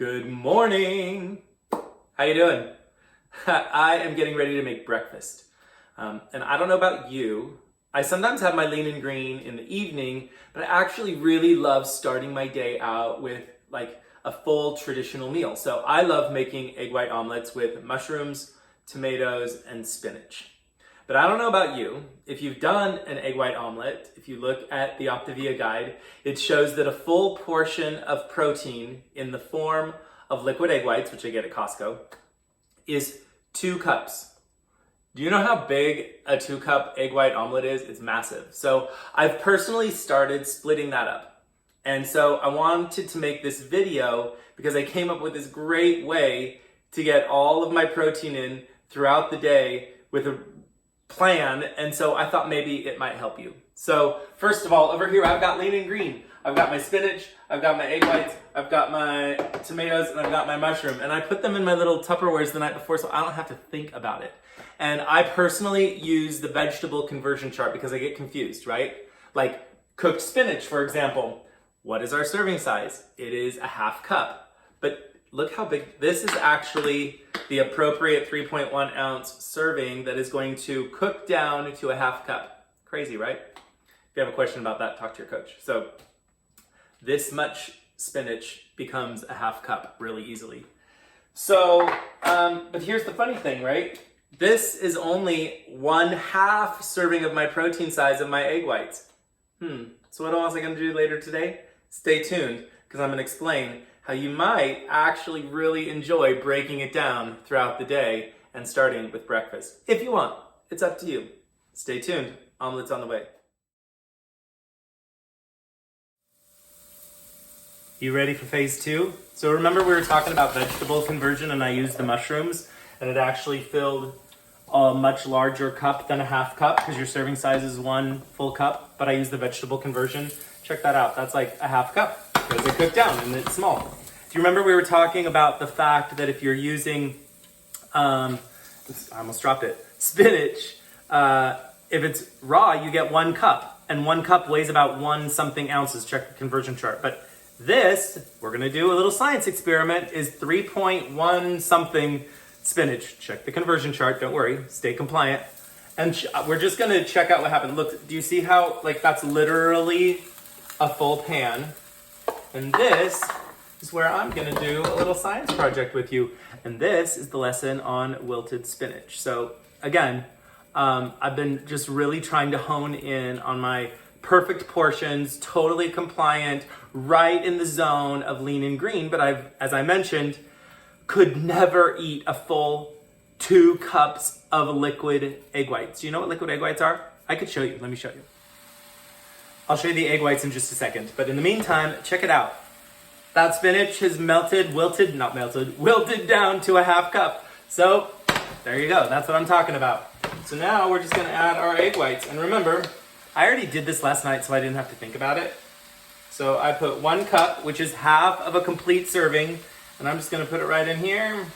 Good morning. How you doing? I am getting ready to make breakfast. And I don't know about you. I sometimes have my lean and green in the evening, but I actually really love starting my day out with like a full traditional meal. So I love making egg white omelets with mushrooms, tomatoes, and spinach. But I don't know about you. If you've done an egg white omelet, if you look at the Optavia guide, it shows that a full portion of protein in the form of liquid egg whites, which I get at Costco, is 2 cups. Do you know how big a 2-cup egg white omelet is? It's massive. So I've personally started splitting that up. And so I wanted to make this video because I came up with this great way to get all of my protein in throughout the day with a plan, and so I thought maybe it might help you. So first of all, over here I've got lean and green. I've got my spinach, I've got my egg whites, I've got my tomatoes, and I've got my mushroom. And I put them in my little Tupperwares the night before so I don't have to think about it. And I personally use the vegetable conversion chart because I get confused, right? Like cooked spinach, for example. What is our serving size? It is a 1/2 cup. But look how big. This is actually the appropriate 3.1 ounce serving that is going to cook down to a 1/2 cup. Crazy, right? If you have a question about that, talk to your coach. So this much spinach becomes a 1/2 cup really easily. So, but here's the funny thing, right? This is only 1/2 serving of my protein size of my egg whites. So what else am I going to do later today? Stay tuned, because I'm going to explain how you might actually really enjoy breaking it down throughout the day and starting with breakfast. If you want, it's up to you. Stay tuned. Omelet's on the way. You ready for phase 2? So remember we were talking about vegetable conversion and I used the mushrooms and it actually filled a much larger cup than a 1/2 cup because your serving size is 1 full cup, but I used the vegetable conversion. Check that out. That's like a 1/2 cup because it cooked down and it's small. Do you remember we were talking about the fact that if you're using, I almost dropped it, spinach, if it's raw, you get 1 cup and 1 cup weighs about 1 something ounces. Check the conversion chart. But this, we're going to do a little science experiment, is 3.1 something spinach. Check the conversion chart. Don't worry. Stay compliant. And we're just going to check out what happened. Look, do you see how, like, that's literally a full pan? And this is where I'm going to do a little science project with you. And this is the lesson on wilted spinach. So, again, I've been just really trying to hone in on my perfect portions, totally compliant, right in the zone of lean and green. But as I mentioned, could never eat a full 2 cups of liquid egg whites. Do you know what liquid egg whites are? I could show you. Let me show you. I'll show you the egg whites in just a second. But in the meantime, check it out. That spinach has wilted down to a 1/2 cup. So there you go. That's what I'm talking about. So now we're just going to add our egg whites. And remember, I already did this last night, so I didn't have to think about it. So I put 1 cup, which is 1/2 of a complete serving. And I'm just going to put it right in here.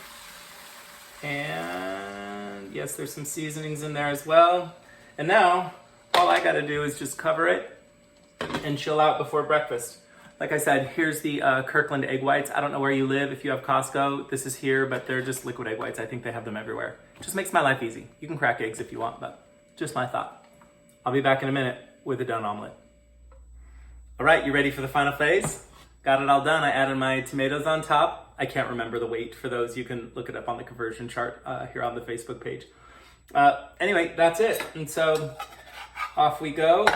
And yes, there's some seasonings in there as well. And now, all I got to do is just cover it and chill out before breakfast. Like I said, here's the Kirkland egg whites. I don't know where you live. If you have Costco, this is here, but they're just liquid egg whites. I think they have them everywhere. Just makes my life easy. You can crack eggs if you want, but just my thought. I'll be back in a minute with a done omelet. All right, you ready for the final phase? Got it all done. I added my tomatoes on top. I can't remember the weight for those. You can look it up on the conversion chart here on the Facebook page. Anyway, that's it. And so off we go.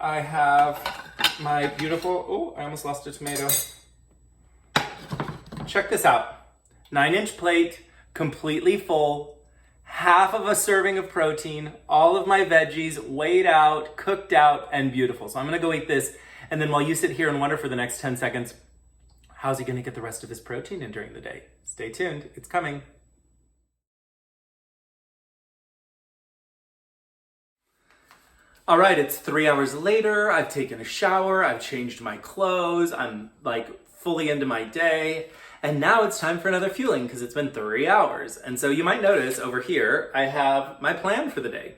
I have my beautiful, I almost lost a tomato. Check this out. 9-inch plate, completely full, 1/2 of a serving of protein, all of my veggies weighed out, cooked out, and beautiful. So I'm gonna go eat this. And then while you sit here and wonder for the next 10 seconds, how's he gonna get the rest of his protein in during the day? Stay tuned, it's coming. All right, it's 3 hours later. I've taken a shower, I've changed my clothes, I'm like fully into my day. And now it's time for another fueling because it's been 3 hours. And so you might notice over here, I have my plan for the day.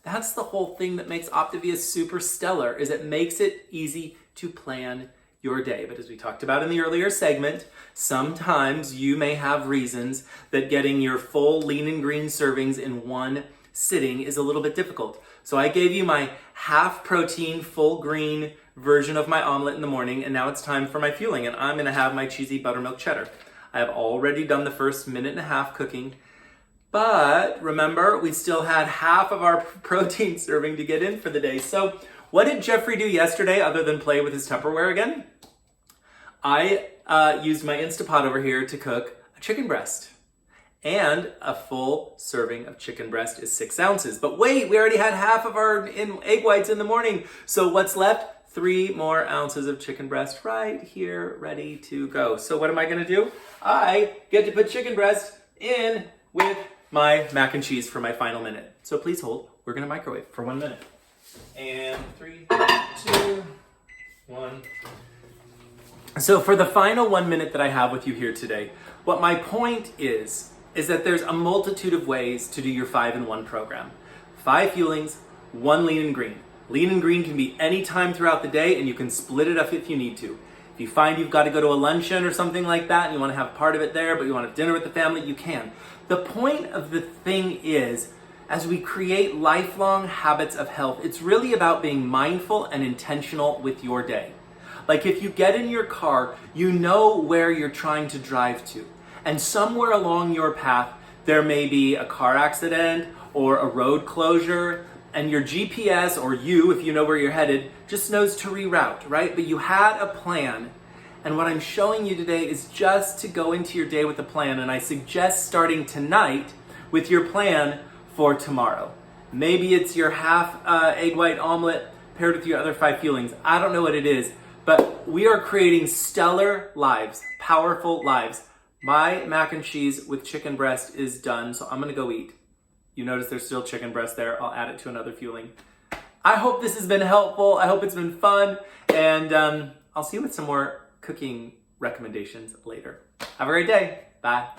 That's the whole thing that makes Optavia super stellar, is it makes it easy to plan your day. But as we talked about in the earlier segment, sometimes you may have reasons that getting your full lean and green servings in one sitting is a little bit difficult. So I gave you my half protein, full green version of my omelet in the morning, and now it's time for my fueling, and I'm gonna have my cheesy buttermilk cheddar. I have already done the first minute and a half cooking, but remember, we still had half of our protein serving to get in for the day. So what did Jeffrey do yesterday other than play with his Tupperware again? I used my Instapot over here to cook a chicken breast. And a full serving of chicken breast is 6 ounces. But wait, we already had half of our egg whites in the morning. So what's left? 3 more ounces of chicken breast right here, ready to go. So what am I gonna do? I get to put chicken breast in with my mac and cheese for my final minute. So please hold, we're gonna microwave for 1 minute. And 3, 2, 1. So for the final 1 minute that I have with you here today, what my point is that there's a multitude of ways to do your 5-in-1 program. 5 fuelings, 1 lean and green. Lean and green can be any time throughout the day, and you can split it up if you need to. If you find you've got to go to a luncheon or something like that, and you want to have part of it there, but you want to have dinner with the family, you can. The point of the thing is, as we create lifelong habits of health, it's really about being mindful and intentional with your day. Like if you get in your car, you know where you're trying to drive to. And somewhere along your path, there may be a car accident or a road closure, and your GPS, or you, if you know where you're headed, just knows to reroute, right? But you had a plan. And what I'm showing you today is just to go into your day with a plan. And I suggest starting tonight with your plan for tomorrow. Maybe it's your half egg white omelet paired with your other 5 fuelings. I don't know what it is, but we are creating stellar lives, powerful lives. My mac and cheese with chicken breast is done, so I'm gonna go eat. You notice there's still chicken breast there. I'll add it to another fueling. I hope this has been helpful. I hope it's been fun, and I'll see you with some more cooking recommendations later. Have a great day. Bye.